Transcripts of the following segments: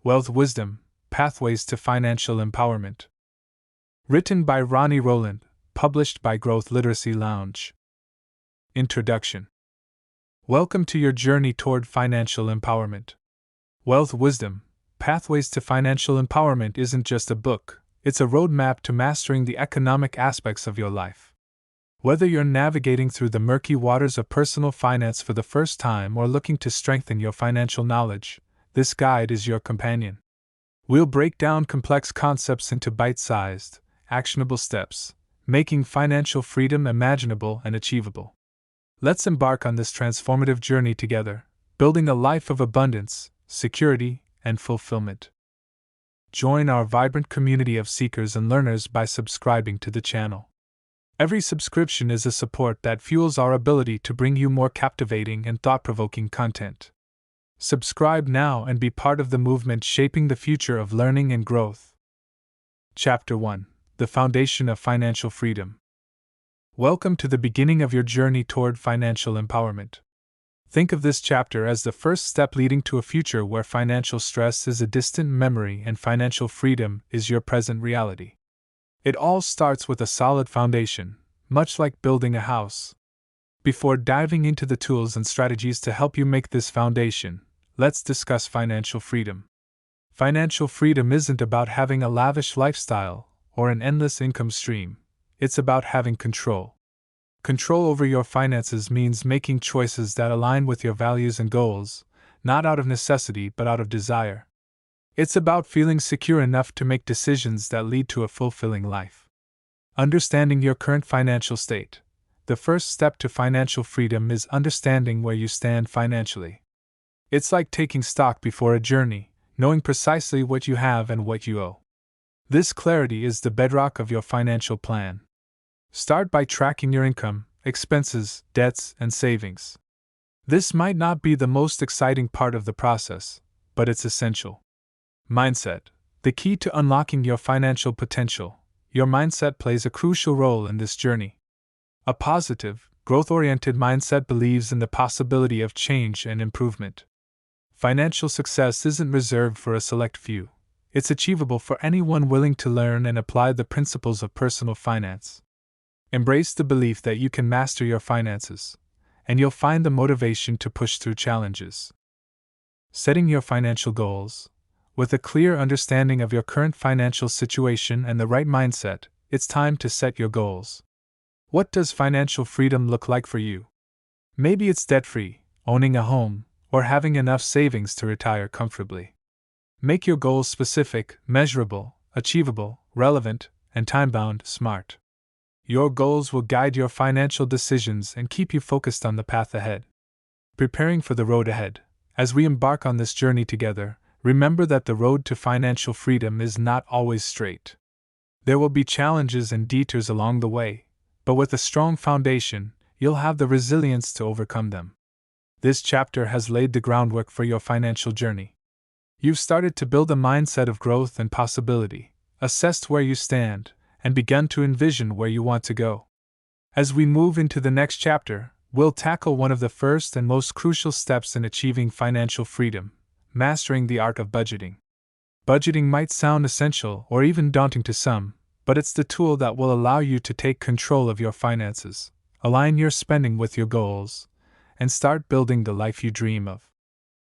Wealth Wisdom, Pathways to Financial Empowerment. Written by Ronnie Rowland, published by Growth Literacy Lounge. Introduction. Welcome to your journey toward financial empowerment. Wealth Wisdom, Pathways to Financial Empowerment isn't just a book, it's a roadmap to mastering the economic aspects of your life. Whether you're navigating through the murky waters of personal finance for the first time or looking to strengthen your financial knowledge, this guide is your companion. We'll break down complex concepts into bite-sized, actionable steps, making financial freedom imaginable and achievable. Let's embark on this transformative journey together, building a life of abundance, security, and fulfillment. Join our vibrant community of seekers and learners by subscribing to the channel. Every subscription is a support that fuels our ability to bring you more captivating and thought-provoking content. Subscribe now and be part of the movement shaping the future of learning and growth. Chapter 1: The Foundation of Financial Freedom. Welcome to the beginning of your journey toward financial empowerment. Think of this chapter as the first step leading to a future where financial stress is a distant memory and financial freedom is your present reality. It all starts with a solid foundation, much like building a house. Before diving into the tools and strategies to help you make this foundation, let's discuss financial freedom. Financial freedom isn't about having a lavish lifestyle or an endless income stream. It's about having control. Control over your finances means making choices that align with your values and goals, not out of necessity but out of desire. It's about feeling secure enough to make decisions that lead to a fulfilling life. Understanding your current financial state. The first step to financial freedom is understanding where you stand financially. It's like taking stock before a journey, knowing precisely what you have and what you owe. This clarity is the bedrock of your financial plan. Start by tracking your income, expenses, debts, and savings. This might not be the most exciting part of the process, but it's essential. Mindset. The key to unlocking your financial potential. Your mindset plays a crucial role in this journey. A positive, growth-oriented mindset believes in the possibility of change and improvement. Financial success isn't reserved for a select few. It's achievable for anyone willing to learn and apply the principles of personal finance. Embrace the belief that you can master your finances, and you'll find the motivation to push through challenges. Setting your financial goals. With a clear understanding of your current financial situation and the right mindset, it's time to set your goals. What does financial freedom look like for you? Maybe it's debt-free, owning a home, or having enough savings to retire comfortably. Make your goals specific, measurable, achievable, relevant, and time-bound. Smart. Your goals will guide your financial decisions and keep you focused on the path ahead. Preparing for the road ahead. As we embark on this journey together, remember that the road to financial freedom is not always straight. There will be challenges and detours along the way, but with a strong foundation, you'll have the resilience to overcome them. This chapter has laid the groundwork for your financial journey. You've started to build a mindset of growth and possibility, assessed where you stand, and begun to envision where you want to go. As we move into the next chapter, we'll tackle one of the first and most crucial steps in achieving financial freedom: mastering the art of budgeting. Budgeting might sound essential or even daunting to some, but it's the tool that will allow you to take control of your finances, align your spending with your goals, and start building the life you dream of.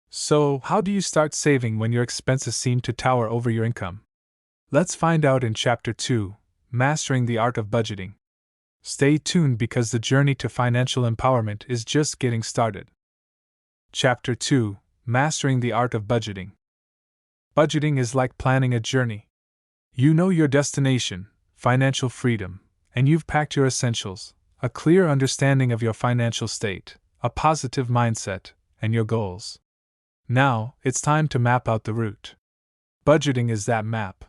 So, how do you start saving when your expenses seem to tower over your income? Let's find out in Chapter 2, Mastering the Art of Budgeting. Stay tuned because the journey to financial empowerment is just getting started. Chapter 2, Mastering the Art of Budgeting. Budgeting is like planning a journey. You know your destination, financial freedom, and you've packed your essentials: a clear understanding of your financial state, a positive mindset, and your goals. Now, it's time to map out the route. Budgeting is that map.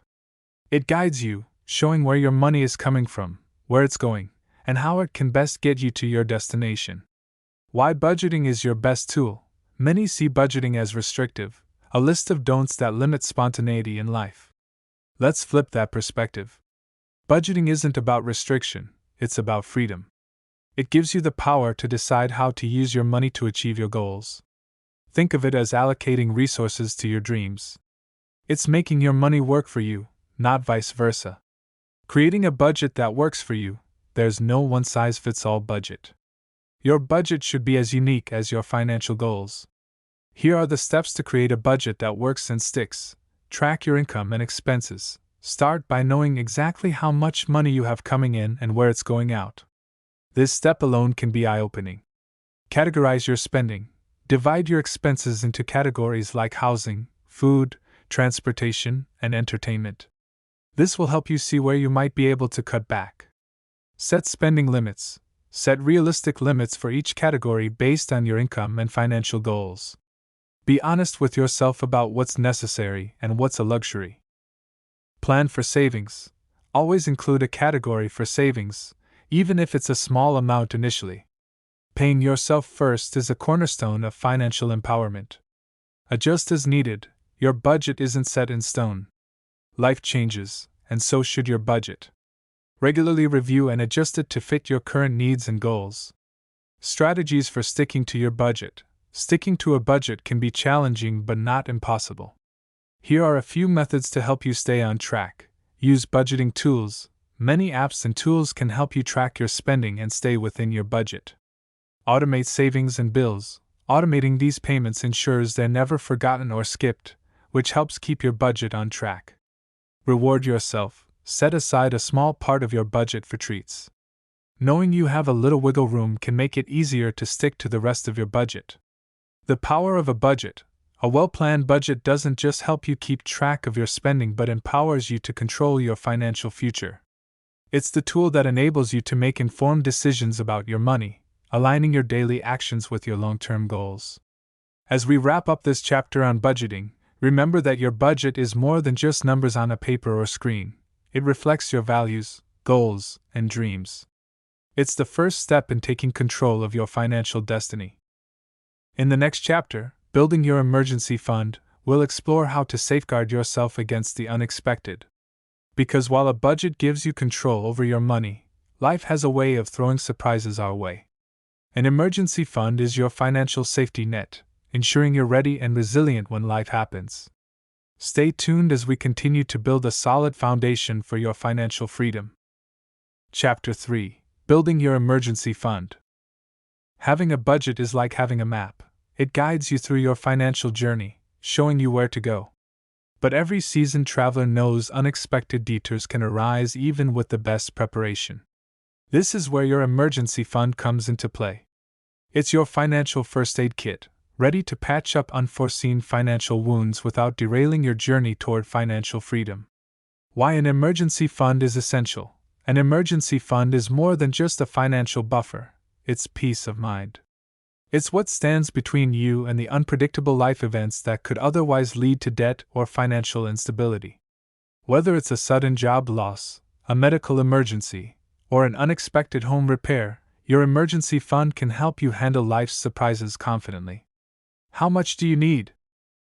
It guides you, showing where your money is coming from, where it's going, and how it can best get you to your destination. Why budgeting is your best tool. Many see budgeting as restrictive, a list of don'ts that limit spontaneity in life. Let's flip that perspective. Budgeting isn't about restriction, it's about freedom. It gives you the power to decide how to use your money to achieve your goals. Think of it as allocating resources to your dreams. It's making your money work for you, not vice versa. Creating a budget that works for you. There's no one-size-fits-all budget. Your budget should be as unique as your financial goals. Here are the steps to create a budget that works and sticks. Track your income and expenses. Start by knowing exactly how much money you have coming in and where it's going out. This step alone can be eye-opening. Categorize your spending. Divide your expenses into categories like housing, food, transportation, and entertainment. This will help you see where you might be able to cut back. Set spending limits. Set realistic limits for each category based on your income and financial goals. Be honest with yourself about what's necessary and what's a luxury. Plan for savings. Always include a category for savings, even if it's a small amount initially. Paying yourself first is a cornerstone of financial empowerment. Adjust as needed. Your budget isn't set in stone. Life changes, and so should your budget. Regularly review and adjust it to fit your current needs and goals. Strategies for sticking to your budget. Sticking to a budget can be challenging but not impossible. Here are a few methods to help you stay on track. Use budgeting tools. Many apps and tools can help you track your spending and stay within your budget. Automate savings and bills. Automating these payments ensures they're never forgotten or skipped, which helps keep your budget on track. Reward yourself. Set aside a small part of your budget for treats. Knowing you have a little wiggle room can make it easier to stick to the rest of your budget. The power of a budget. A well-planned budget doesn't just help you keep track of your spending but empowers you to control your financial future. It's the tool that enables you to make informed decisions about your money, aligning your daily actions with your long-term goals. As we wrap up this chapter on budgeting, remember that your budget is more than just numbers on a paper or screen. It reflects your values, goals, and dreams. It's the first step in taking control of your financial destiny. In the next chapter, Building Your Emergency Fund, we'll explore how to safeguard yourself against the unexpected. Because while a budget gives you control over your money, life has a way of throwing surprises our way. An emergency fund is your financial safety net, ensuring you're ready and resilient when life happens. Stay tuned as we continue to build a solid foundation for your financial freedom. Chapter 3: Building Your Emergency Fund. Having a budget is like having a map. It guides you through your financial journey, showing you where to go. But every seasoned traveler knows unexpected detours can arise even with the best preparation. This is where your emergency fund comes into play. It's your financial first aid kit, ready to patch up unforeseen financial wounds without derailing your journey toward financial freedom. Why an emergency fund is essential. An emergency fund is more than just a financial buffer, it's peace of mind. It's what stands between you and the unpredictable life events that could otherwise lead to debt or financial instability. Whether it's a sudden job loss, a medical emergency, or an unexpected home repair, your emergency fund can help you handle life's surprises confidently. How much do you need?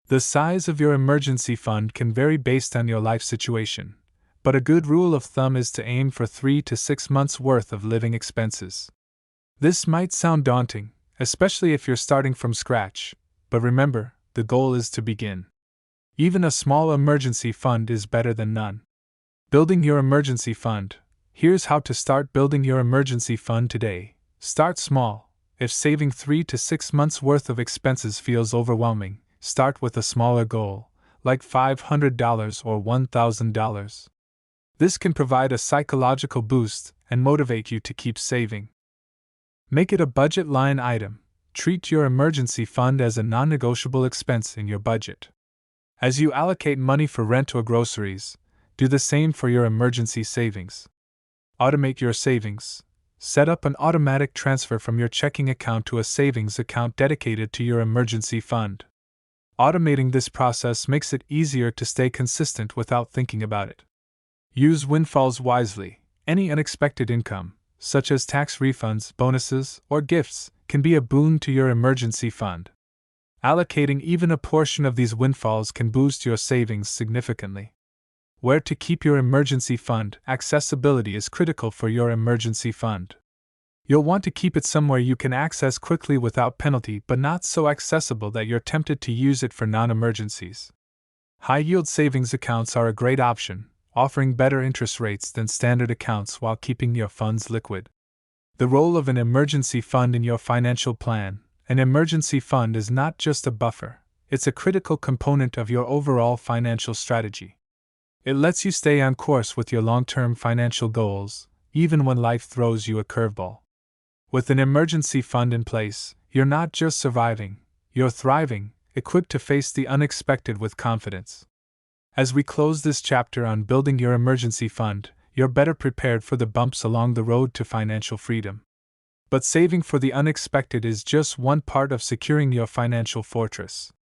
The size of your emergency fund can vary based on your life situation, but a good rule of thumb is to aim for 3 to 6 months' worth of living expenses. This might sound daunting, especially if you're starting from scratch, but remember, the goal is to begin. Even a small emergency fund is better than none. Building your emergency fund. Here's how to start building your emergency fund today. Start small. If saving 3 to 6 months' worth of expenses feels overwhelming, start with a smaller goal, like $500 or $1,000. This can provide a psychological boost and motivate you to keep saving. Make it a budget line item. Treat your emergency fund as a non-negotiable expense in your budget. As you allocate money for rent or groceries, do the same for your emergency savings. Automate your savings. Set up an automatic transfer from your checking account to a savings account dedicated to your emergency fund. Automating this process makes it easier to stay consistent without thinking about it. Use windfalls wisely. Any unexpected income, such as tax refunds, bonuses, or gifts, can be a boon to your emergency fund. Allocating even a portion of these windfalls can boost your savings significantly. Where to keep your emergency fund. Accessibility is critical for your emergency fund. You'll want to keep it somewhere you can access quickly without penalty, but not so accessible that you're tempted to use it for non-emergencies. High-yield savings accounts are a great option, offering better interest rates than standard accounts while keeping your funds liquid. The role of an emergency fund in your financial plan. An emergency fund is not just a buffer, it's a critical component of your overall financial strategy. It lets you stay on course with your long-term financial goals, even when life throws you a curveball. With an emergency fund in place, you're not just surviving, you're thriving, equipped to face the unexpected with confidence. As we close this chapter on building your emergency fund, you're better prepared for the bumps along the road to financial freedom. But saving for the unexpected is just one part of securing your financial fortress.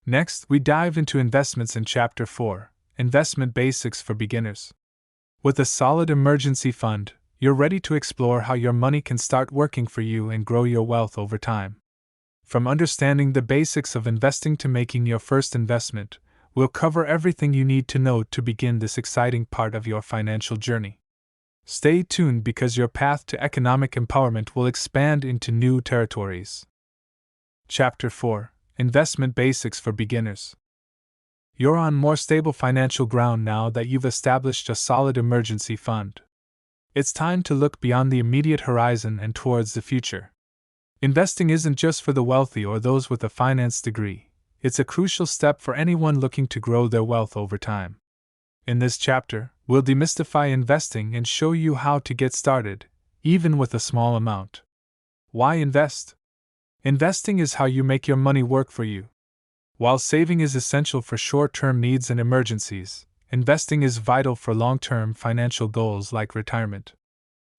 Next, we dive into investments in Chapter 4, Investment Basics for Beginners. With a solid emergency fund, you're ready to explore how your money can start working for you and grow your wealth over time. From understanding the basics of investing to making your first investment, we'll cover everything you need to know to begin this exciting part of your financial journey. Stay tuned because your path to economic empowerment will expand into new territories. Chapter 4, Investment Basics for Beginners. You're on more stable financial ground now that you've established a solid emergency fund. It's time to look beyond the immediate horizon and towards the future. Investing isn't just for the wealthy or those with a finance degree, it's a crucial step for anyone looking to grow their wealth over time. In this chapter, we'll demystify investing and show you how to get started, even with a small amount. Why invest? Investing is how you make your money work for you. While saving is essential for short-term needs and emergencies, investing is vital for long-term financial goals like retirement.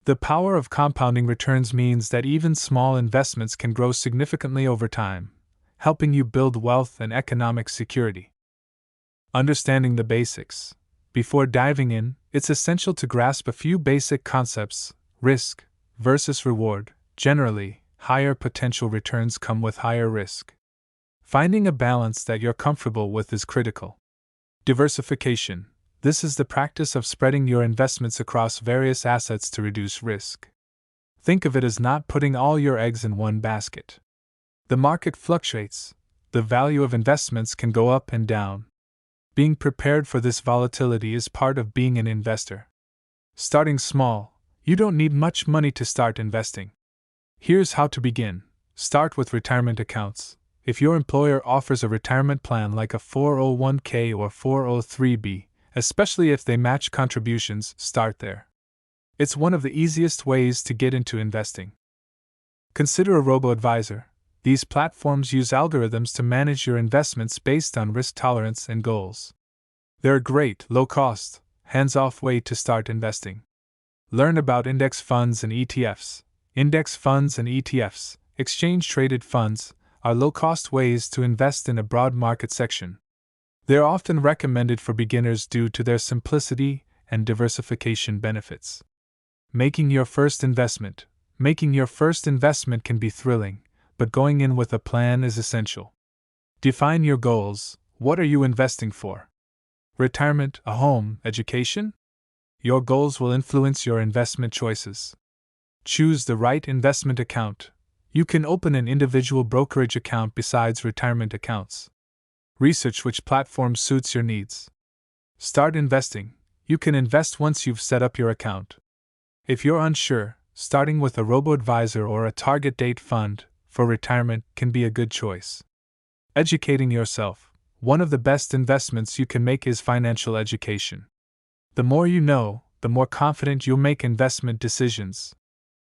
The power of compounding returns means that even small investments can grow significantly over time, helping you build wealth and economic security. Understanding the basics. Before diving in, it's essential to grasp a few basic concepts: risk versus reward. Generally, higher potential returns come with higher risk. Finding a balance that you're comfortable with is critical. Diversification. This is the practice of spreading your investments across various assets to reduce risk. Think of it as not putting all your eggs in one basket. The market fluctuates. The value of investments can go up and down. Being prepared for this volatility is part of being an investor. Starting small, you don't need much money to start investing. Here's how to begin. Start with retirement accounts. If your employer offers a retirement plan like a 401k or 403b, especially if they match contributions, start there. It's one of the easiest ways to get into investing. Consider a robo-advisor. These platforms use algorithms to manage your investments based on risk tolerance and goals. They're a great, low-cost, hands-off way to start investing. Learn about index funds and ETFs. Index funds and ETFs, exchange-traded funds, are low-cost ways to invest in a broad market section. They're often recommended for beginners due to their simplicity and diversification benefits. Making your first investment. Making your first investment can be thrilling, but going in with a plan is essential. Define your goals. What are you investing for? Retirement, a home, education? Your goals will influence your investment choices. Choose the right investment account. You can open an individual brokerage account besides retirement accounts. Research which platform suits your needs. Start investing. You can invest once you've set up your account. If you're unsure, starting with a robo-advisor or a target date fund for retirement can be a good choice. Educating yourself. One of the best investments you can make is financial education. The more you know, the more confident you'll make investment decisions.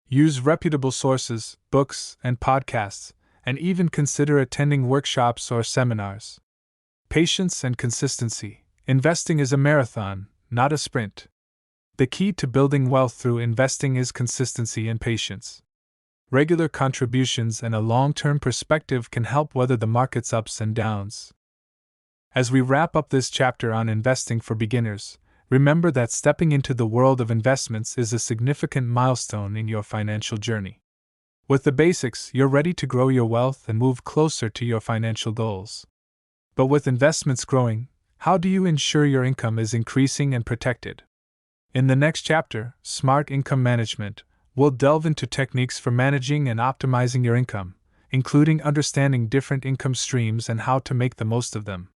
Use reputable sources, books, and podcasts, and even consider attending workshops or seminars. Patience and consistency. Investing is a marathon, not a sprint. The key to building wealth through investing is consistency and patience. Regular contributions and a long-term perspective can help weather the market's ups and downs. As we wrap up this chapter on investing for beginners, remember that stepping into the world of investments is a significant milestone in your financial journey. With the basics, you're ready to grow your wealth and move closer to your financial goals. But with investments growing, how do you ensure your income is increasing and protected? In the next chapter, Smart Income Management, we'll delve into techniques for managing and optimizing your income, including understanding different income streams and how to make the most of them.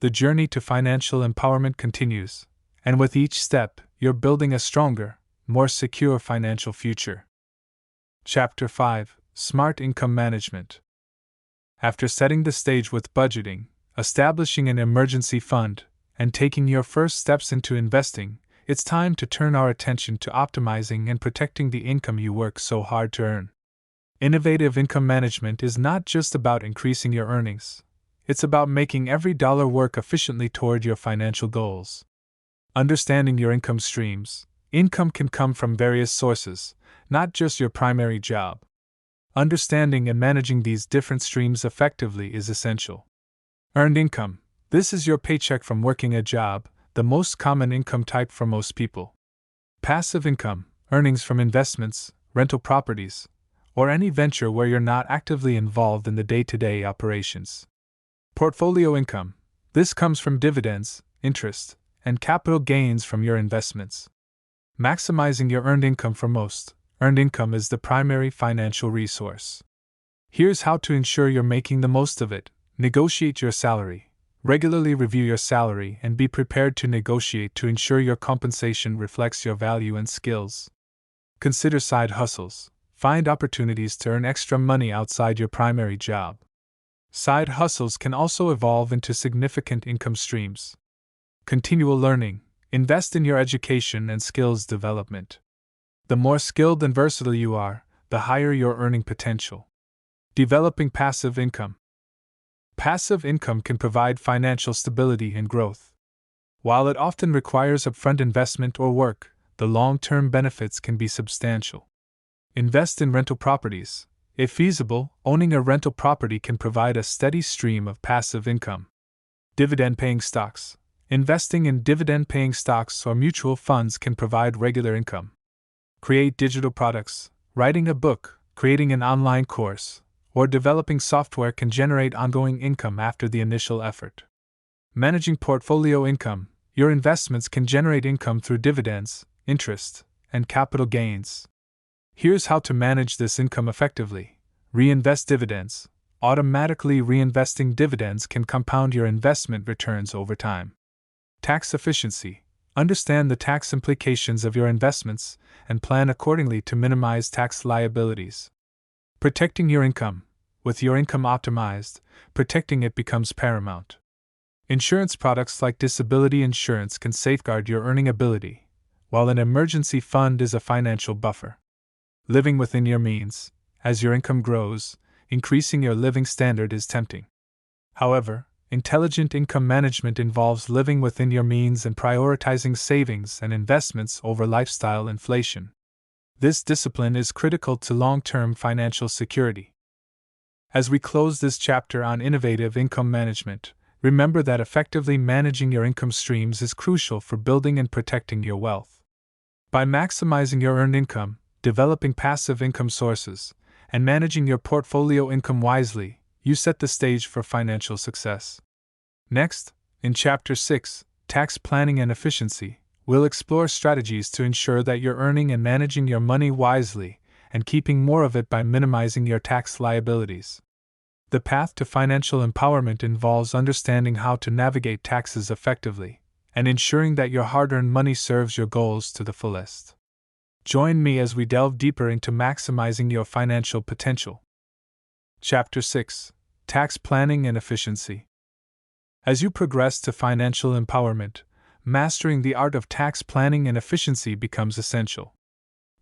The journey to financial empowerment continues, and with each step, you're building a stronger, more secure financial future. Chapter 5: Smart Income Management. After setting the stage with budgeting, establishing an emergency fund, and taking your first steps into investing, it's time to turn our attention to optimizing and protecting the income you work so hard to earn. Innovative income management is not just about increasing your earnings, it's about making every dollar work efficiently toward your financial goals. Understanding your income streams. Income can come from various sources, not just your primary job. Understanding and managing these different streams effectively is essential. Earned income. This is your paycheck from working a job, the most common income type for most people. Passive income. Earnings from investments, rental properties, or any venture where you're not actively involved in the day-to-day operations. Portfolio income. This comes from dividends, interest, and capital gains from your investments. Maximizing your earned income. For most, earned income is the primary financial resource. Here's how to ensure you're making the most of it. Negotiate your salary. Regularly review your salary and be prepared to negotiate to ensure your compensation reflects your value and skills. Consider side hustles. Find opportunities to earn extra money outside your primary job. Side hustles can also evolve into significant income streams. Continual learning. Invest in your education and skills development. The more skilled and versatile you are, the higher your earning potential. Developing passive income. Passive income can provide financial stability and growth. While it often requires upfront investment or work, the long-term benefits can be substantial. Invest in rental properties. If feasible, owning a rental property can provide a steady stream of passive income. Dividend-paying stocks. Investing in dividend-paying stocks or mutual funds can provide regular income. Create digital products. Writing a book, creating an online course, or developing software can generate ongoing income after the initial effort. Managing portfolio income. Your investments can generate income through dividends, interest, and capital gains. Here's how to manage this income effectively. Reinvest dividends. Automatically reinvesting dividends can compound your investment returns over time. Tax efficiency. Understand the tax implications of your investments and plan accordingly to minimize tax liabilities. Protecting your income. With your income optimized, protecting it becomes paramount. Insurance products like disability insurance can safeguard your earning ability, while an emergency fund is a financial buffer. Living within your means. As your income grows, increasing your living standard is tempting. However, intelligent income management involves living within your means and prioritizing savings and investments over lifestyle inflation. This discipline is critical to long-term financial security. As we close this chapter on innovative income management, remember that effectively managing your income streams is crucial for building and protecting your wealth. By maximizing your earned income, developing passive income sources, and managing your portfolio income wisely, you set the stage for financial success. Next, in Chapter 6, Tax Planning and Efficiency, we'll explore strategies to ensure that you're earning and managing your money wisely and keeping more of it by minimizing your tax liabilities. The path to financial empowerment involves understanding how to navigate taxes effectively and ensuring that your hard-earned money serves your goals to the fullest. Join me as we delve deeper into maximizing your financial potential. Chapter 6: Tax Planning and Efficiency. As you progress to financial empowerment, mastering the art of tax planning and efficiency becomes essential.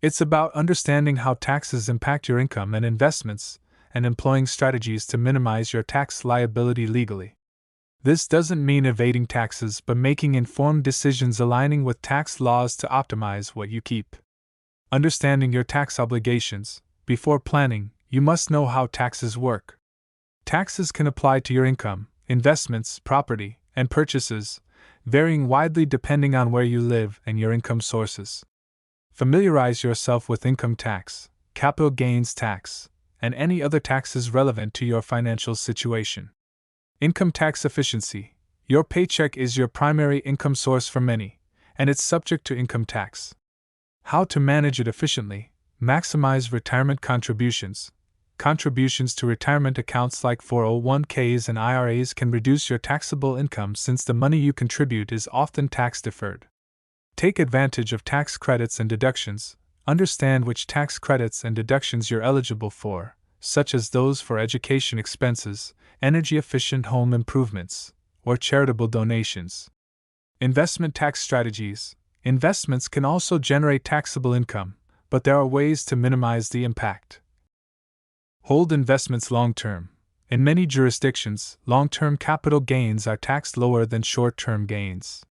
It's about understanding how taxes impact your income and investments, and employing strategies to minimize your tax liability legally. This doesn't mean evading taxes but making informed decisions aligning with tax laws to optimize what you keep. Understanding your tax obligations. Before planning, you must know how taxes work. Taxes can apply to your income, investments, property, and purchases, varying widely depending on where you live and your income sources. Familiarize yourself with income tax, capital gains tax, and any other taxes relevant to your financial situation. Income tax efficiency. Your paycheck is your primary income source for many, and it's subject to income tax. How to manage it efficiently. Maximize retirement contributions. contributions to retirement accounts like 401ks and IRAs can reduce your taxable income since the money you contribute is often tax deferred. Take advantage of tax credits and deductions. Understand which tax credits and deductions you're eligible for, such as those for education expenses, energy-efficient home improvements, or charitable donations. Investment tax strategies. Investments can also generate taxable income, but there are ways to minimize the impact. Hold investments long-term. In many jurisdictions, long-term capital gains are taxed lower than short-term gains.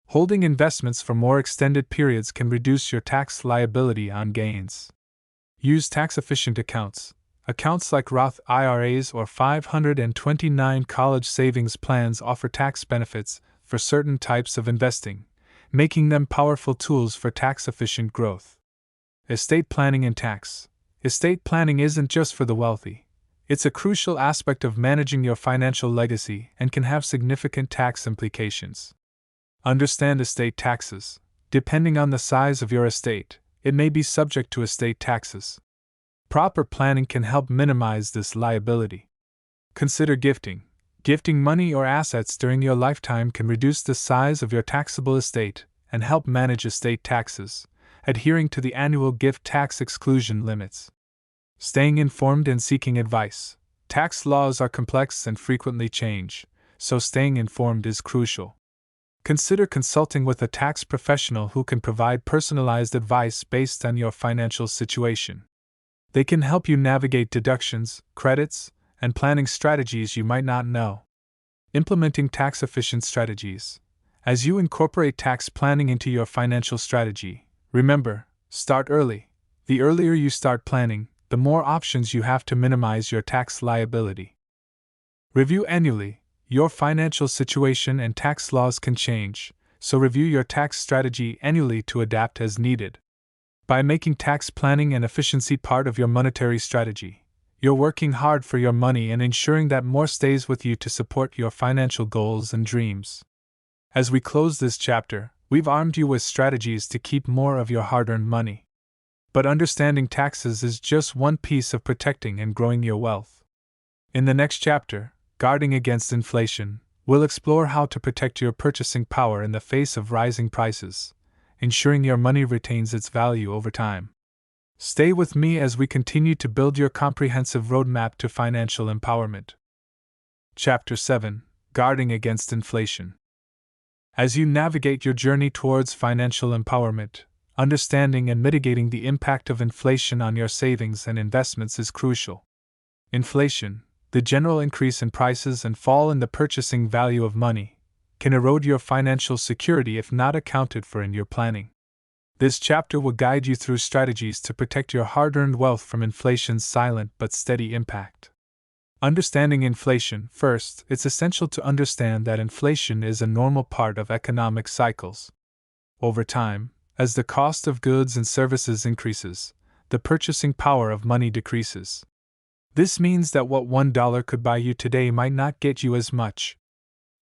Holding investments for more extended periods can reduce your tax liability on gains. Use tax-efficient accounts. Accounts like Roth IRAs or 529 college savings plans offer tax benefits for certain types of investing, making them powerful tools for tax-efficient growth. Estate planning and tax. Estate planning isn't just for the wealthy. It's a crucial aspect of managing your financial legacy and can have significant tax implications. Understand estate taxes. Depending on the size of your estate, it may be subject to estate taxes. Proper planning can help minimize this liability. Consider gifting. Gifting money or assets during your lifetime can reduce the size of your taxable estate and help manage estate taxes, adhering to the annual gift tax exclusion limits. Staying informed and seeking advice. Tax laws are complex and frequently change, so staying informed is crucial. Consider consulting with a tax professional who can provide personalized advice based on your financial situation. They can help you navigate deductions, credits, and planning strategies you might not know. Implementing tax-efficient strategies. As you incorporate tax planning into your financial strategy, remember, start early. The earlier you start planning, the more options you have to minimize your tax liability. Review annually. Your financial situation and tax laws can change, so review your tax strategy annually to adapt as needed. By making tax planning and efficiency part of your monetary strategy, you're working hard for your money and ensuring that more stays with you to support your financial goals and dreams. As we close this chapter, we've armed you with strategies to keep more of your hard-earned money. But understanding taxes is just one piece of protecting and growing your wealth. In the next chapter, Guarding Against Inflation, we'll explore how to protect your purchasing power in the face of rising prices, ensuring your money retains its value over time. Stay with me as we continue to build your comprehensive roadmap to financial empowerment. Chapter 7: Guarding Against Inflation. As you navigate your journey towards financial empowerment, understanding and mitigating the impact of inflation on your savings and investments is crucial. Inflation, the general increase in prices and fall in the purchasing value of money, can erode your financial security if not accounted for in your planning. This chapter will guide you through strategies to protect your hard-earned wealth from inflation's silent but steady impact. Understanding inflation. First, it's essential to understand that inflation is a normal part of economic cycles. Over time, as the cost of goods and services increases, the purchasing power of money decreases. This means that what $1 could buy you today might not get you as much.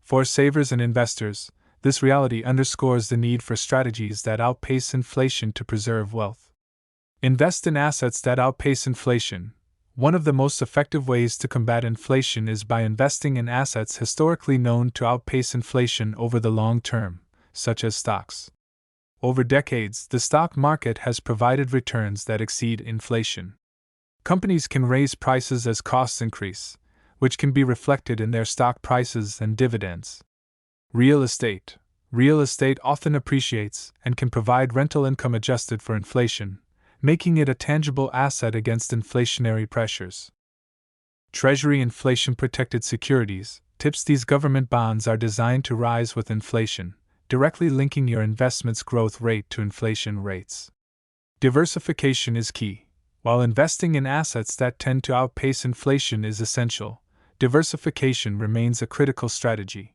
For savers and investors, this reality underscores the need for strategies that outpace inflation to preserve wealth. Invest in assets that outpace inflation. One of the most effective ways to combat inflation is by investing in assets historically known to outpace inflation over the long term, such as stocks. Over decades, the stock market has provided returns that exceed inflation. Companies can raise prices as costs increase, which can be reflected in their stock prices and dividends. Real estate. Real estate often appreciates and can provide rental income adjusted for inflation, making it a tangible asset against inflationary pressures. Treasury inflation-protected securities. Tips: these government bonds are designed to rise with inflation, directly linking your investment's growth rate to inflation rates. Diversification is key. While investing in assets that tend to outpace inflation is essential, diversification remains a critical strategy.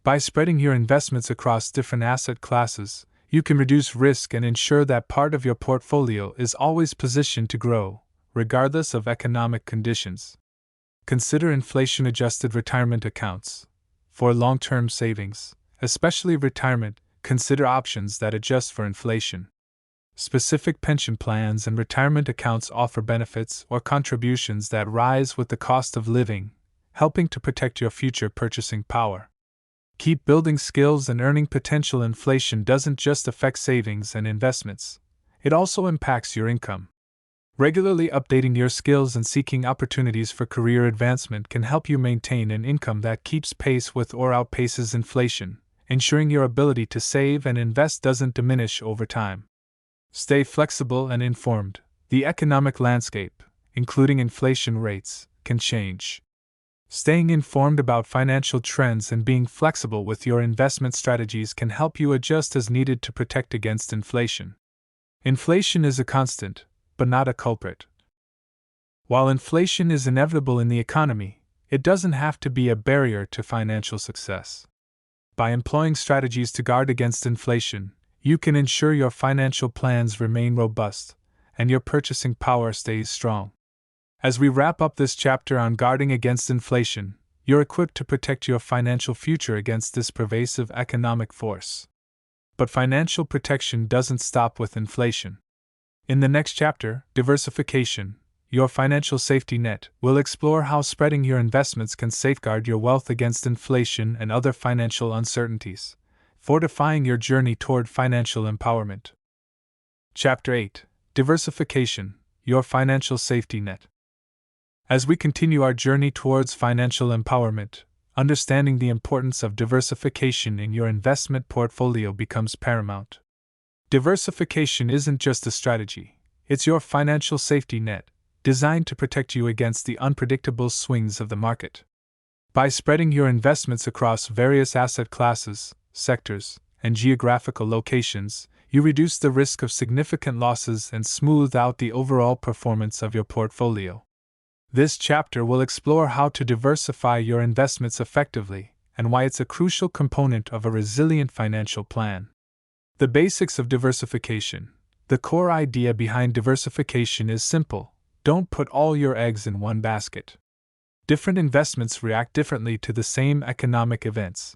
By spreading your investments across different asset classes, you can reduce risk and ensure that part of your portfolio is always positioned to grow, regardless of economic conditions. Consider inflation-adjusted retirement accounts. For long-term savings, especially retirement, consider options that adjust for inflation. Specific pension plans and retirement accounts offer benefits or contributions that rise with the cost of living, helping to protect your future purchasing power. Keep building skills and earning potential. Inflation doesn't just affect savings and investments, it also impacts your income. Regularly updating your skills and seeking opportunities for career advancement can help you maintain an income that keeps pace with or outpaces inflation, ensuring your ability to save and invest doesn't diminish over time. Stay flexible and informed. The economic landscape, including inflation rates, can change. Staying informed about financial trends and being flexible with your investment strategies can help you adjust as needed to protect against inflation. Inflation is a constant, but not a culprit. While inflation is inevitable in the economy, it doesn't have to be a barrier to financial success. By employing strategies to guard against inflation, you can ensure your financial plans remain robust and your purchasing power stays strong. As we wrap up this chapter on guarding against inflation, you're equipped to protect your financial future against this pervasive economic force. But financial protection doesn't stop with inflation. In the next chapter, Diversification, Your Financial Safety Net, we'll explore how spreading your investments can safeguard your wealth against inflation and other financial uncertainties, fortifying your journey toward financial empowerment. Chapter 8, Diversification, Your Financial Safety Net. As we continue our journey towards financial empowerment, understanding the importance of diversification in your investment portfolio becomes paramount. Diversification isn't just a strategy, it's your financial safety net, designed to protect you against the unpredictable swings of the market. By spreading your investments across various asset classes, sectors, and geographical locations, you reduce the risk of significant losses and smooth out the overall performance of your portfolio. This chapter will explore how to diversify your investments effectively and why it's a crucial component of a resilient financial plan. The basics of diversification. The core idea behind diversification is simple: don't put all your eggs in one basket. Different investments react differently to the same economic events.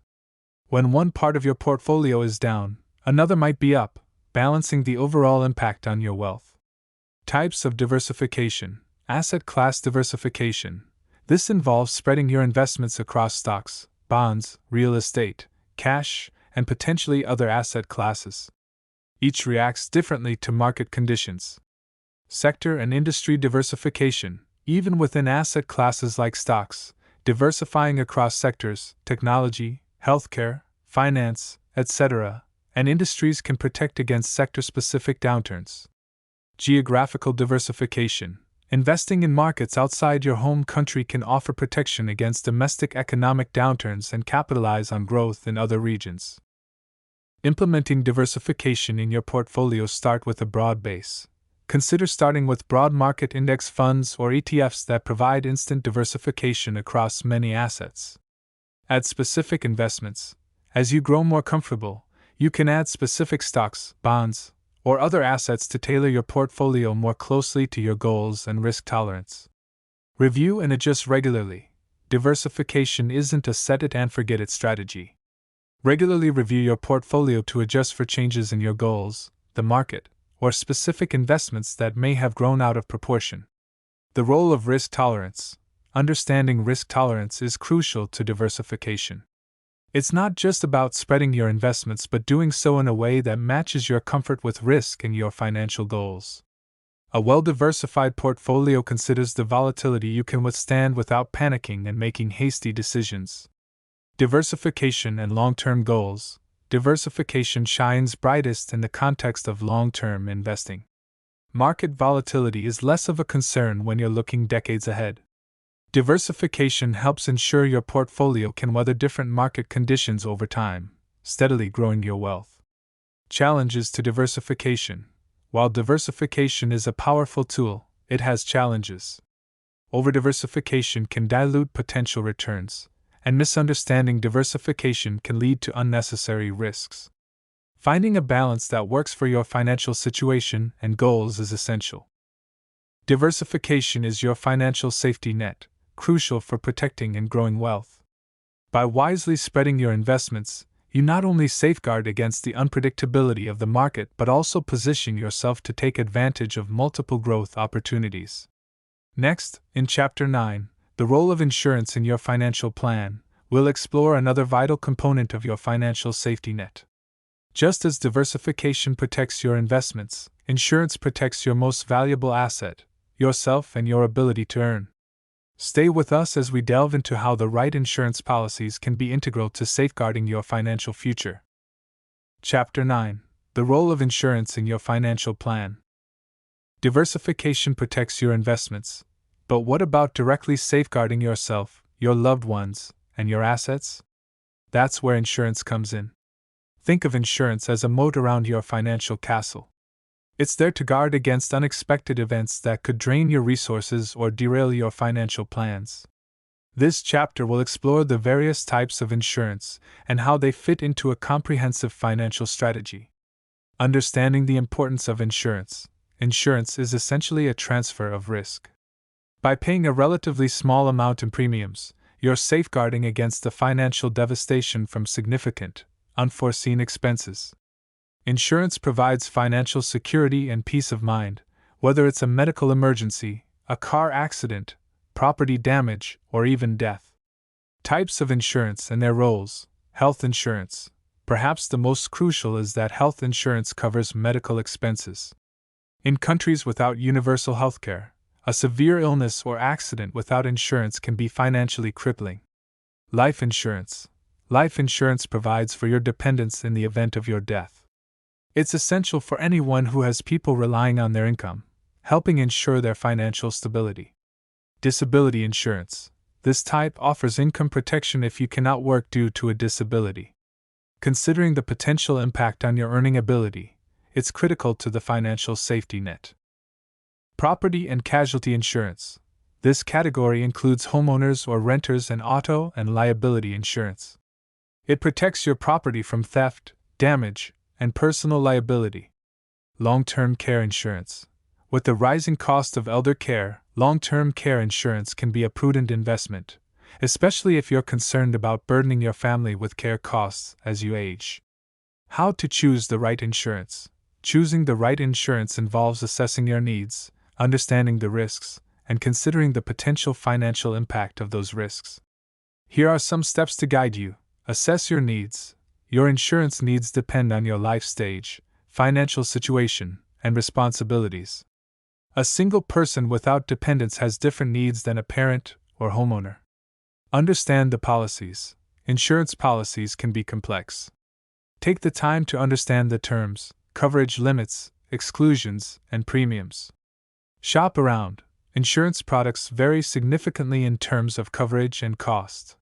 When one part of your portfolio is down, another might be up, balancing the overall impact on your wealth. Types of diversification. Asset class diversification. This involves spreading your investments across stocks, bonds, real estate, cash, and potentially other asset classes. Each reacts differently to market conditions. Sector and industry diversification. Even within asset classes like stocks, diversifying across sectors, technology, healthcare, finance, etc., and industries can protect against sector-specific downturns. Geographical diversification. Investing in markets outside your home country can offer protection against domestic economic downturns and capitalize on growth in other regions. Implementing diversification in your portfolio. Start with a broad base. Consider starting with broad market index funds or ETFs that provide instant diversification across many assets. Add specific investments. As you grow more comfortable, you can add specific stocks, bonds, or other assets to tailor your portfolio more closely to your goals and risk tolerance. Review and adjust regularly. Diversification isn't a set-it-and-forget-it strategy. Regularly review your portfolio to adjust for changes in your goals, the market, or specific investments that may have grown out of proportion. The role of risk tolerance. Understanding risk tolerance is crucial to diversification. It's not just about spreading your investments but doing so in a way that matches your comfort with risk and your financial goals. A well-diversified portfolio considers the volatility you can withstand without panicking and making hasty decisions. Diversification and long-term goals. Diversification shines brightest in the context of long-term investing. Market volatility is less of a concern when you're looking decades ahead. Diversification helps ensure your portfolio can weather different market conditions over time, steadily growing your wealth. Challenges to diversification. While diversification is a powerful tool, it has challenges. Over-diversification can dilute potential returns, and misunderstanding diversification can lead to unnecessary risks. Finding a balance that works for your financial situation and goals is essential. Diversification is your financial safety net, crucial for protecting and growing wealth. By wisely spreading your investments, You not only safeguard against the unpredictability of the market but also position yourself to take advantage of multiple growth opportunities. Next, in Chapter 9, The Role of Insurance in Your Financial Plan, we'll explore another vital component of your financial safety net. Just as diversification protects your investments, insurance protects your most valuable asset, yourself and your ability to earn. Stay with us as we delve into how the right insurance policies can be integral to safeguarding your financial future. Chapter 9: The Role of Insurance in Your Financial Plan. Diversification protects your investments, but what about directly safeguarding yourself, your loved ones, and your assets? That's where insurance comes in. Think of insurance as a moat around your financial castle. It's there to guard against unexpected events that could drain your resources or derail your financial plans. This chapter will explore the various types of insurance and how they fit into a comprehensive financial strategy. Understanding the importance of insurance. Insurance is essentially a transfer of risk. By paying a relatively small amount in premiums, you're safeguarding against the financial devastation from significant, unforeseen expenses. Insurance provides financial security and peace of mind, whether it's a medical emergency, a car accident, property damage, or even death. Types of insurance and their roles. Health insurance. Perhaps the most crucial is that health insurance covers medical expenses. In countries without universal healthcare, a severe illness or accident without insurance can be financially crippling. Life insurance. Life insurance provides for your dependents in the event of your death. It's essential for anyone who has people relying on their income, helping ensure their financial stability. Disability insurance. This type offers income protection if you cannot work due to a disability. Considering the potential impact on your earning ability, it's critical to the financial safety net. Property and casualty insurance. This category includes homeowners or renters and auto and liability insurance. It protects your property from theft, damage, and personal liability. Long-term care insurance. With the rising cost of elder care, long-term care insurance can be a prudent investment, especially if you're concerned about burdening your family with care costs as you age. How to choose the right insurance. Choosing the right insurance involves assessing your needs, understanding the risks, and considering the potential financial impact of those risks. Here are some steps to guide you. Assess your needs. Your insurance needs depend on your life stage, financial situation, and responsibilities. A single person without dependents has different needs than a parent or homeowner. Understand the policies. Insurance policies can be complex. Take the time to understand the terms, coverage limits, exclusions, and premiums. Shop around. Insurance products vary significantly in terms of coverage and cost.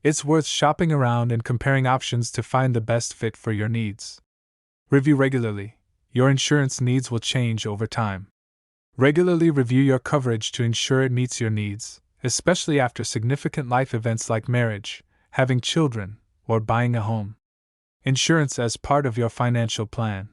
It's worth shopping around and comparing options to find the best fit for your needs. Review regularly. Your insurance needs will change over time. Regularly review your coverage to ensure it meets your needs, especially after significant life events like marriage, having children, or buying a home. Insurance as part of your financial plan.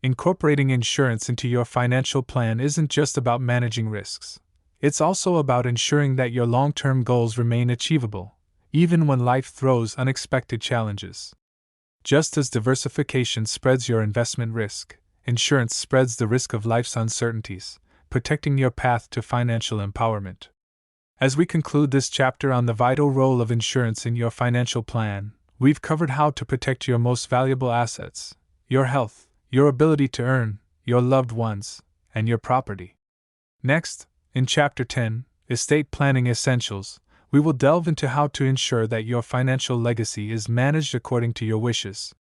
Incorporating insurance into your financial plan isn't just about managing risks. It's also about ensuring that your long-term goals remain achievable, even when life throws unexpected challenges. Just as diversification spreads your investment risk, insurance spreads the risk of life's uncertainties, protecting your path to financial empowerment. As we conclude this chapter on the vital role of insurance in your financial plan, we've covered how to protect your most valuable assets, your health, your ability to earn, your loved ones, and your property. Next, in Chapter 10, Estate Planning Essentials, we will delve into how to ensure that your financial legacy is managed according to your wishes.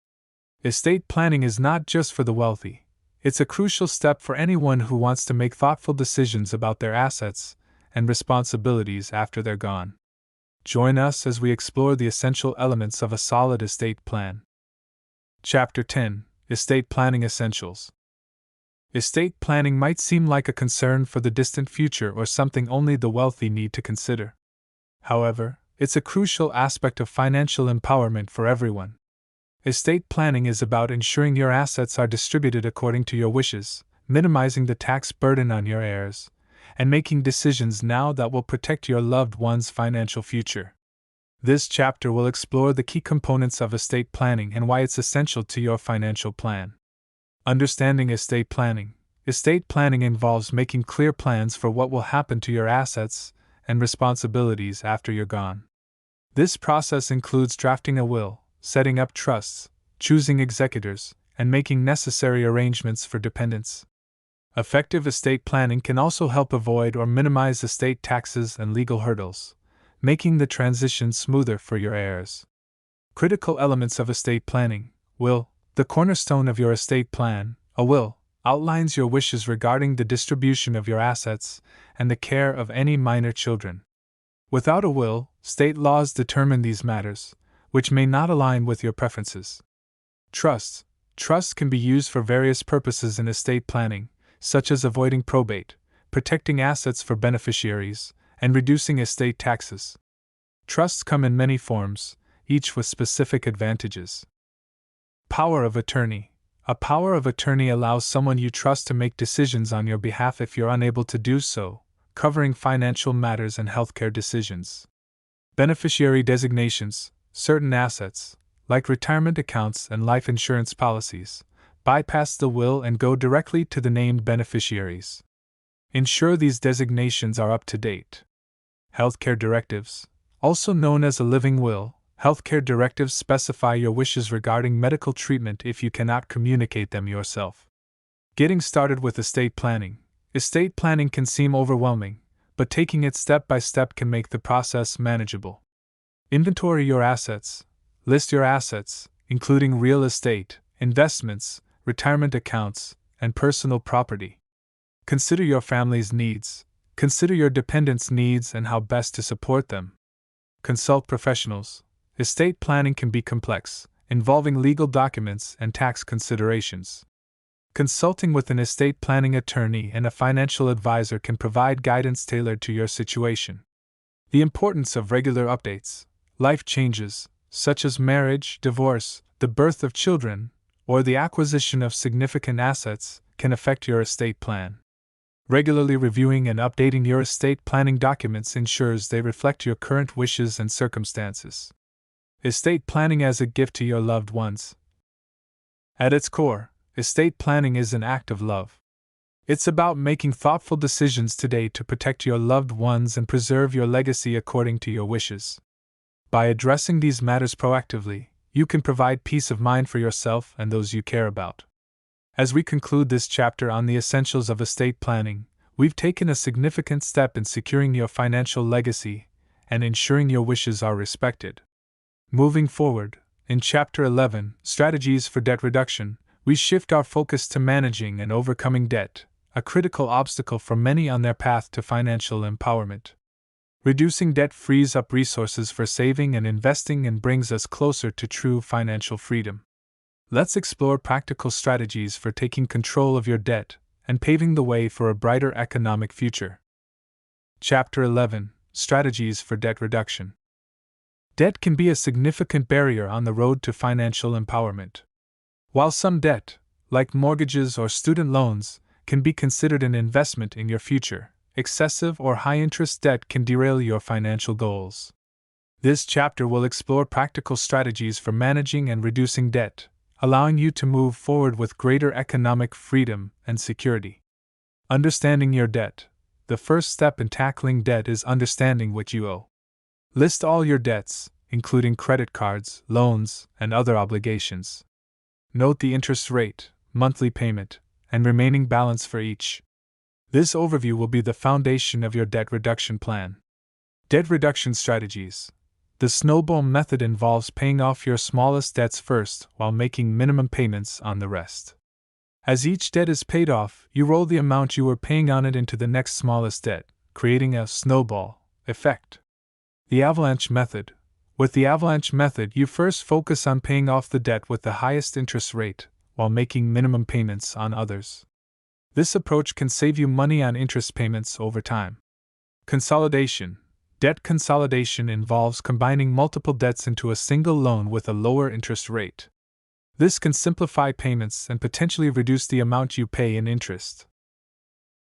Estate planning is not just for the wealthy. It's a crucial step for anyone who wants to make thoughtful decisions about their assets and responsibilities after they're gone. Join us as we explore the essential elements of a solid estate plan. Chapter 10: Estate Planning Essentials. Estate planning might seem like a concern for the distant future or something only the wealthy need to consider. However, it's a crucial aspect of financial empowerment for everyone. Estate planning is about ensuring your assets are distributed according to your wishes, minimizing the tax burden on your heirs, and making decisions now that will protect your loved one's financial future. This chapter will explore the key components of estate planning and why it's essential to your financial plan. Understanding estate planning. Estate planning involves making clear plans for what will happen to your assets and responsibilities after you're gone. This process includes drafting a will, setting up trusts, choosing executors, and making necessary arrangements for dependents. Effective estate planning can also help avoid or minimize estate taxes and legal hurdles, making the transition smoother for your heirs. Critical elements of estate planning. Will. The cornerstone of your estate plan, a will, outlines your wishes regarding the distribution of your assets and the care of any minor children. Without a will, state laws determine these matters, which may not align with your preferences. Trusts. Trusts can be used for various purposes in estate planning, such as avoiding probate, protecting assets for beneficiaries, and reducing estate taxes. Trusts come in many forms, each with specific advantages. Power of attorney. A power of attorney allows someone you trust to make decisions on your behalf if you're unable to do so, covering financial matters and healthcare decisions. Beneficiary designations. Certain assets, like retirement accounts and life insurance policies, bypass the will and go directly to the named beneficiaries. Ensure these designations are up to date. Healthcare directives. Also known as a living will, healthcare directives specify your wishes regarding medical treatment if you cannot communicate them yourself. Getting started with estate planning. Estate planning can seem overwhelming, but taking it step by step can make the process manageable. Inventory your assets. List your assets, including real estate, investments, retirement accounts, and personal property. Consider your family's needs. Consider your dependents' needs and how best to support them. Consult professionals. Estate planning can be complex, involving legal documents and tax considerations. Consulting with an estate planning attorney and a financial advisor can provide guidance tailored to your situation. The importance of regular updates. Life changes, such as marriage, divorce, the birth of children, or the acquisition of significant assets, can affect your estate plan. Regularly reviewing and updating your estate planning documents ensures they reflect your current wishes and circumstances. Estate planning as a gift to your loved ones. At its core, estate planning is an act of love. It's about making thoughtful decisions today to protect your loved ones and preserve your legacy according to your wishes. By addressing these matters proactively, you can provide peace of mind for yourself and those you care about. As we conclude this chapter on the essentials of estate planning, we've taken a significant step in securing your financial legacy and ensuring your wishes are respected. Moving forward, in Chapter 11, Strategies for Debt Reduction, we shift our focus to managing and overcoming debt, a critical obstacle for many on their path to financial empowerment. Reducing debt frees up resources for saving and investing and brings us closer to true financial freedom. Let's explore practical strategies for taking control of your debt and paving the way for a brighter economic future. Chapter 11, Strategies for Debt Reduction. Debt can be a significant barrier on the road to financial empowerment. While some debt, like mortgages or student loans, can be considered an investment in your future, excessive or high-interest debt can derail your financial goals. This chapter will explore practical strategies for managing and reducing debt, allowing you to move forward with greater economic freedom and security. Understanding your debt. The first step in tackling debt is understanding what you owe. List all your debts, including credit cards, loans, and other obligations. Note the interest rate, monthly payment, and remaining balance for each. This overview will be the foundation of your debt reduction plan. Debt reduction strategies. The snowball method involves paying off your smallest debts first while making minimum payments on the rest. As each debt is paid off, you roll the amount you were paying on it into the next smallest debt, creating a snowball effect. The avalanche method. With the avalanche method, you first focus on paying off the debt with the highest interest rate, while making minimum payments on others. This approach can save you money on interest payments over time. Consolidation. Debt consolidation involves combining multiple debts into a single loan with a lower interest rate. This can simplify payments and potentially reduce the amount you pay in interest.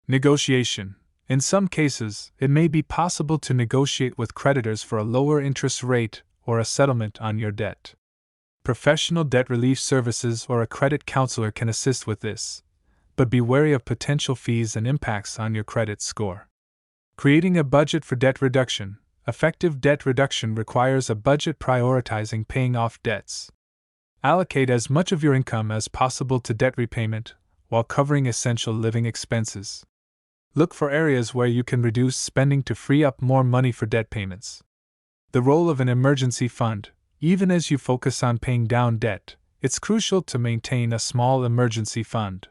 Negotiation. In some cases, it may be possible to negotiate with creditors for a lower interest rate or a settlement on your debt. Professional debt relief services or a credit counselor can assist with this, but be wary of potential fees and impacts on your credit score. Creating a budget for debt reduction. Effective debt reduction requires a budget prioritizing paying off debts. Allocate as much of your income as possible to debt repayment, while covering essential living expenses. Look for areas where you can reduce spending to free up more money for debt payments. The role of an emergency fund. Even as you focus on paying down debt, it's crucial to maintain a small emergency fund.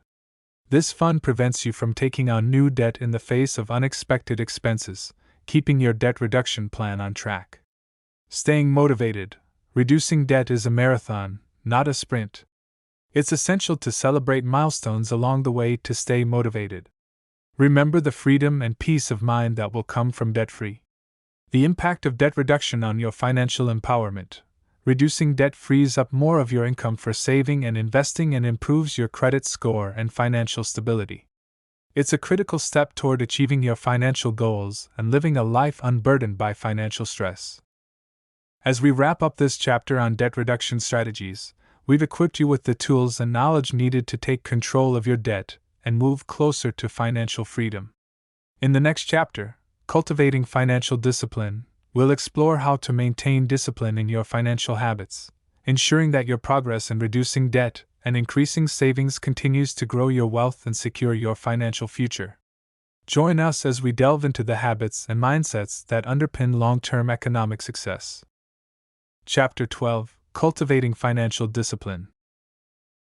This fund prevents you from taking on new debt in the face of unexpected expenses, keeping your debt reduction plan on track. Staying motivated. Reducing debt is a marathon, not a sprint. It's essential to celebrate milestones along the way to stay motivated. Remember the freedom and peace of mind that will come from debt-free. The impact of debt reduction on your financial empowerment. Reducing debt frees up more of your income for saving and investing and improves your credit score and financial stability. It's a critical step toward achieving your financial goals and living a life unburdened by financial stress. As we wrap up this chapter on debt reduction strategies, we've equipped you with the tools and knowledge needed to take control of your debt and move closer to financial freedom. In the next chapter, Cultivating Financial Discipline, we'll explore how to maintain discipline in your financial habits, ensuring that your progress in reducing debt and increasing savings continues to grow your wealth and secure your financial future. Join us as we delve into the habits and mindsets that underpin long-term economic success. Chapter 12: Cultivating Financial Discipline.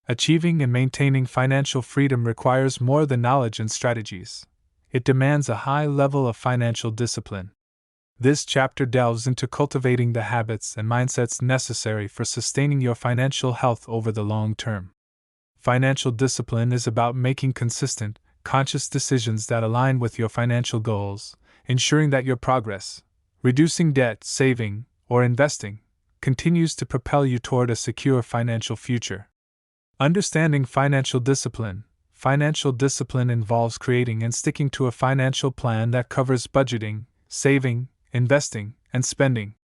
Achieving and maintaining financial freedom requires more than knowledge and strategies. It demands a high level of financial discipline. This chapter delves into cultivating the habits and mindsets necessary for sustaining your financial health over the long term. Financial discipline is about making consistent, conscious decisions that align with your financial goals, ensuring that your progress, reducing debt, saving, or investing, continues to propel you toward a secure financial future. Understanding financial discipline. Financial discipline involves creating and sticking to a financial plan that covers budgeting, saving, investing, and spending.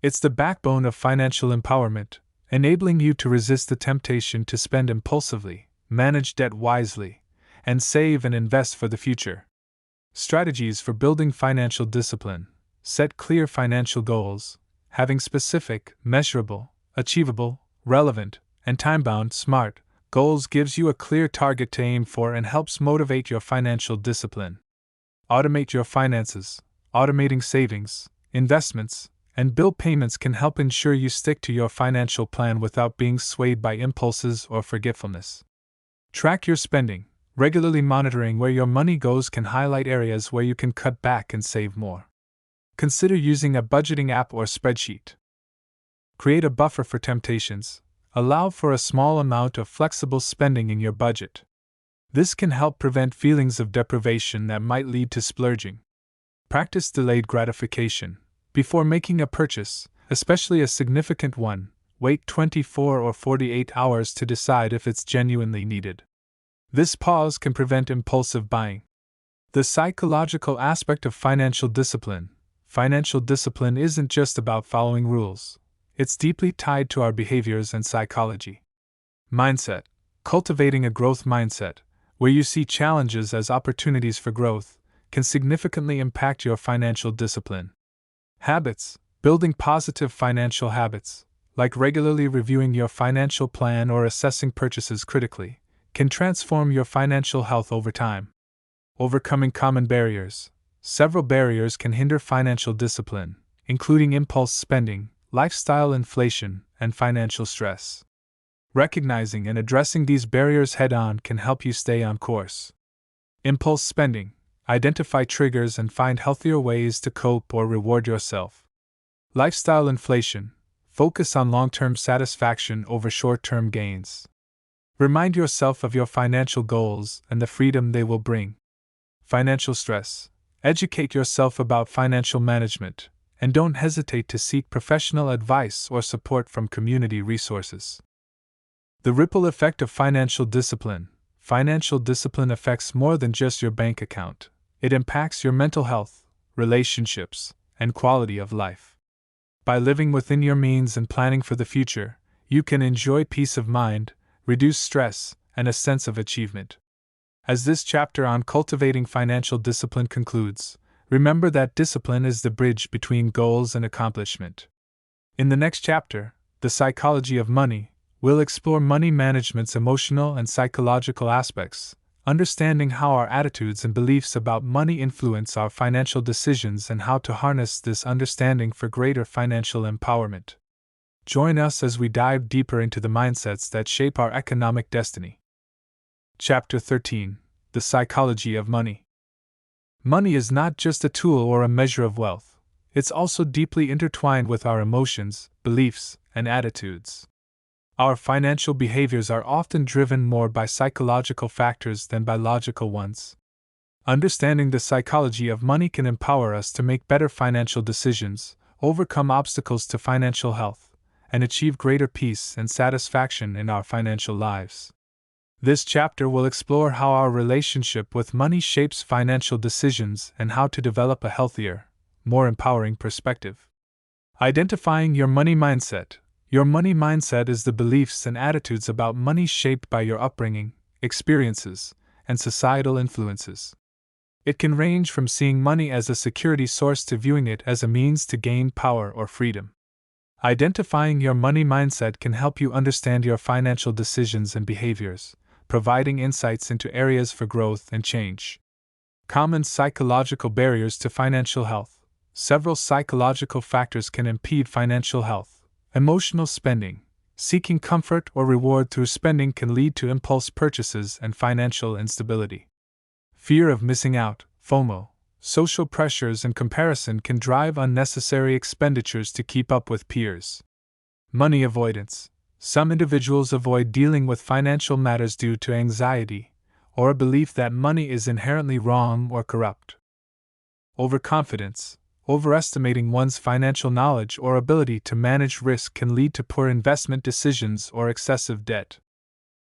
It's the backbone of financial empowerment, enabling you to resist the temptation to spend impulsively, manage debt wisely, and save and invest for the future. Strategies for building financial discipline. Set clear financial goals. Having specific, measurable, achievable, relevant, and time-bound, SMART goals gives you a clear target to aim for and helps motivate your financial discipline. Automate your finances. Automating savings, investments, and bill payments can help ensure you stick to your financial plan without being swayed by impulses or forgetfulness. Track your spending. Regularly monitoring where your money goes can highlight areas where you can cut back and save more. Consider using a budgeting app or spreadsheet. Create a buffer for temptations. Allow for a small amount of flexible spending in your budget. This can help prevent feelings of deprivation that might lead to splurging. Practice delayed gratification. Before making a purchase, especially a significant one, wait 24 or 48 hours to decide if it's genuinely needed. This pause can prevent impulsive buying. The psychological aspect of financial discipline. Financial discipline isn't just about following rules. It's deeply tied to our behaviors and psychology. Mindset. Cultivating a growth mindset, where you see challenges as opportunities for growth, can significantly impact your financial discipline. Habits. Building positive financial habits, like regularly reviewing your financial plan or assessing purchases critically, can transform your financial health over time. Overcoming common barriers. Several barriers can hinder financial discipline, including impulse spending, lifestyle inflation, and financial stress. Recognizing and addressing these barriers head-on can help you stay on course. Impulse spending. Identify triggers and find healthier ways to cope or reward yourself. Lifestyle inflation. Focus on long-term satisfaction over short-term gains. Remind yourself of your financial goals and the freedom they will bring. Financial stress. Educate yourself about financial management, and don't hesitate to seek professional advice or support from community resources. The ripple effect of financial discipline. Financial discipline affects more than just your bank account. It impacts your mental health, relationships, and quality of life. By living within your means and planning for the future, you can enjoy peace of mind, reduce stress, and a sense of achievement. As this chapter on cultivating financial discipline concludes, remember that discipline is the bridge between goals and accomplishment. In the next chapter, The Psychology of Money, we'll explore money management's emotional and psychological aspects, understanding how our attitudes and beliefs about money influence our financial decisions and how to harness this understanding for greater financial empowerment. Join us as we dive deeper into the mindsets that shape our economic destiny. Chapter 13: The Psychology of Money. Money is not just a tool or a measure of wealth, it's also deeply intertwined with our emotions, beliefs, and attitudes. Our financial behaviors are often driven more by psychological factors than by logical ones. Understanding the psychology of money can empower us to make better financial decisions, overcome obstacles to financial health, and achieve greater peace and satisfaction in our financial lives. This chapter will explore how our relationship with money shapes financial decisions and how to develop a healthier, more empowering perspective. Identifying your money mindset. Your money mindset is the beliefs and attitudes about money shaped by your upbringing, experiences, and societal influences. It can range from seeing money as a security source to viewing it as a means to gain power or freedom. Identifying your money mindset can help you understand your financial decisions and behaviors, providing insights into areas for growth and change. Common psychological barriers to financial health. Several psychological factors can impede financial health. Emotional spending. Seeking comfort or reward through spending can lead to impulse purchases and financial instability. Fear of missing out, FOMO. Social pressures and comparison can drive unnecessary expenditures to keep up with peers. Money avoidance. Some individuals avoid dealing with financial matters due to anxiety, or a belief that money is inherently wrong or corrupt. Overconfidence. Overestimating one's financial knowledge or ability to manage risk can lead to poor investment decisions or excessive debt.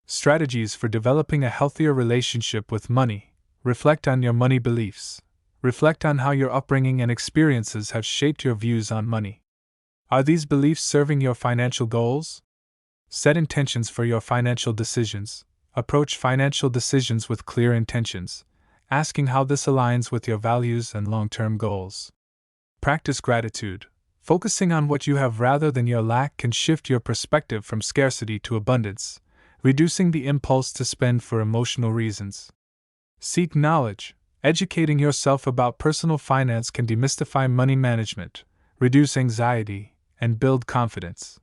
Strategies for developing a healthier relationship with money. Reflect on your money beliefs. Reflect on how your upbringing and experiences have shaped your views on money. Are these beliefs serving your financial goals? Set intentions for your financial decisions. Approach financial decisions with clear intentions, asking how this aligns with your values and long-term goals. Practice gratitude. Focusing on what you have rather than your lack can shift your perspective from scarcity to abundance, reducing the impulse to spend for emotional reasons. Seek knowledge. Educating yourself about personal finance can demystify money management, reduce anxiety, and build confidence.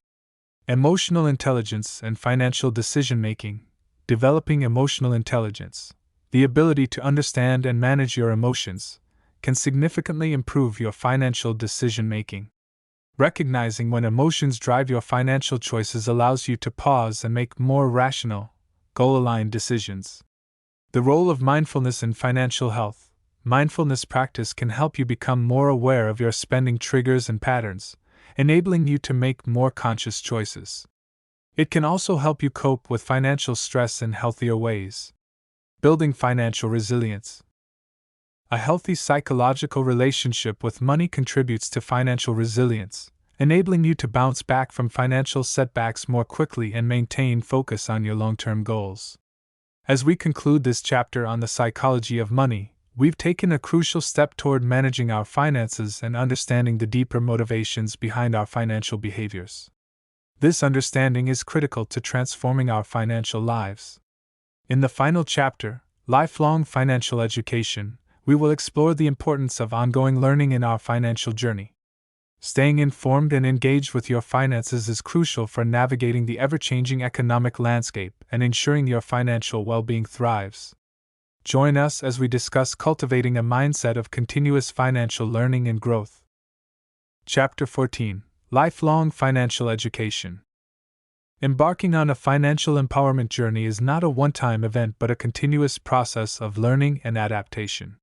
Emotional intelligence and financial decision-making. Developing emotional intelligence, the ability to understand and manage your emotions, can significantly improve your financial decision-making. Recognizing when emotions drive your financial choices allows you to pause and make more rational, goal-aligned decisions. The role of mindfulness in financial health. Mindfulness practice can help you become more aware of your spending triggers and patterns, enabling you to make more conscious choices. It can also help you cope with financial stress in healthier ways. Building financial resilience. A healthy psychological relationship with money contributes to financial resilience, enabling you to bounce back from financial setbacks more quickly and maintain focus on your long-term goals. As we conclude this chapter on the psychology of money, we've taken a crucial step toward managing our finances and understanding the deeper motivations behind our financial behaviors. This understanding is critical to transforming our financial lives. In the final chapter, Lifelong Financial Education, we will explore the importance of ongoing learning in our financial journey. Staying informed and engaged with your finances is crucial for navigating the ever-changing economic landscape and ensuring your financial well-being thrives. Join us as we discuss cultivating a mindset of continuous financial learning and growth. Chapter 14: Lifelong Financial Education. Embarking on a financial empowerment journey is not a one-time event but a continuous process of learning and adaptation.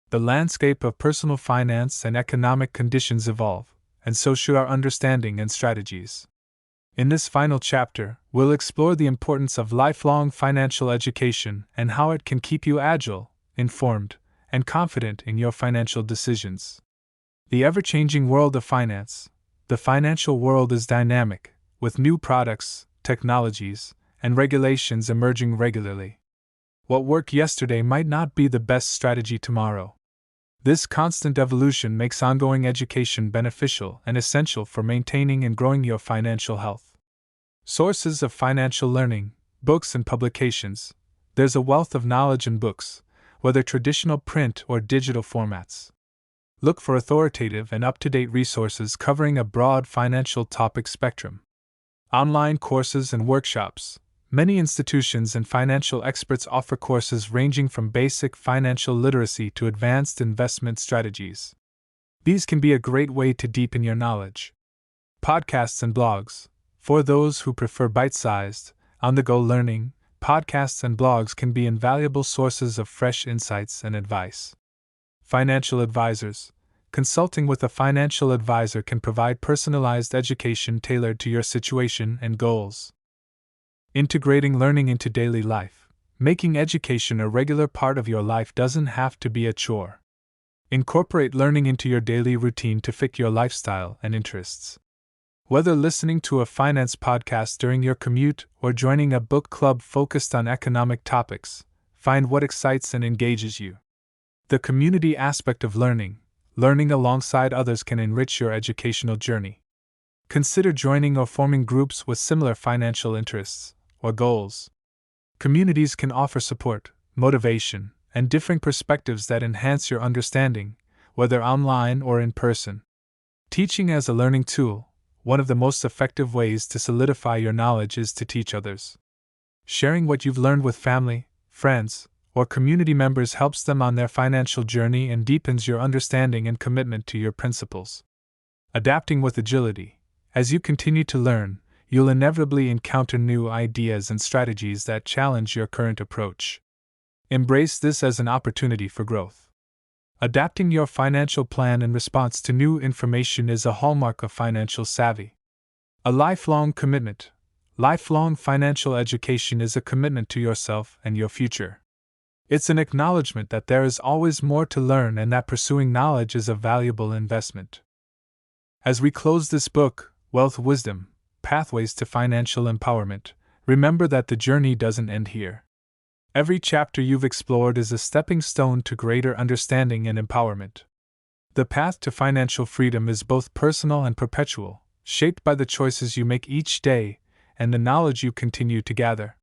The landscape of personal finance and economic conditions evolve, and so should our understanding and strategies. In this final chapter, we'll explore the importance of lifelong financial education and how it can keep you agile, informed, and confident in your financial decisions. The ever-changing world of finance. The financial world is dynamic, with new products, technologies, and regulations emerging regularly. What worked yesterday might not be the best strategy tomorrow. This constant evolution makes ongoing education beneficial and essential for maintaining and growing your financial health. Sources of financial learning, books and publications. There's a wealth of knowledge in books, whether traditional print or digital formats. Look for authoritative and up-to-date resources covering a broad financial topic spectrum. Online courses and workshops. Many institutions and financial experts offer courses ranging from basic financial literacy to advanced investment strategies. These can be a great way to deepen your knowledge. Podcasts and blogs. For those who prefer bite-sized, on-the-go learning, podcasts and blogs can be invaluable sources of fresh insights and advice. Financial advisors. Consulting with a financial advisor can provide personalized education tailored to your situation and goals. Integrating learning into daily life. Making education a regular part of your life doesn't have to be a chore. Incorporate learning into your daily routine to fit your lifestyle and interests. Whether listening to a finance podcast during your commute or joining a book club focused on economic topics, find what excites and engages you. The community aspect of learning alongside others can enrich your educational journey. Consider joining or forming groups with similar financial interests or goals. Communities can offer support, motivation, and differing perspectives that enhance your understanding, whether online or in person. Teaching as a learning tool. One of the most effective ways to solidify your knowledge is to teach others. Sharing what you've learned with family, friends, or community members helps them on their financial journey and deepens your understanding and commitment to your principles. Adapting with agility. As you continue to learn, you'll inevitably encounter new ideas and strategies that challenge your current approach. Embrace this as an opportunity for growth. Adapting your financial plan in response to new information is a hallmark of financial savvy. A lifelong commitment. Lifelong financial education is a commitment to yourself and your future. It's an acknowledgement that there is always more to learn and that pursuing knowledge is a valuable investment. As we close this book, Wealth Wisdom, Pathways to Financial Empowerment, remember that the journey doesn't end here. Every chapter you've explored is a stepping stone to greater understanding and empowerment. The path to financial freedom is both personal and perpetual, shaped by the choices you make each day and the knowledge you continue to gather.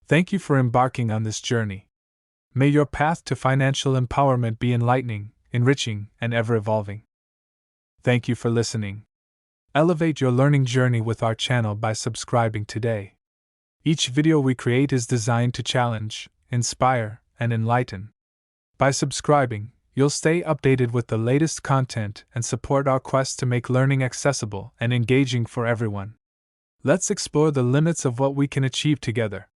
Thank you for embarking on this journey. May your path to financial empowerment be enlightening, enriching, and ever-evolving. Thank you for listening. Elevate your learning journey with our channel by subscribing today. Each video we create is designed to challenge, inspire, and enlighten. By subscribing, you'll stay updated with the latest content and support our quest to make learning accessible and engaging for everyone. Let's explore the limits of what we can achieve together.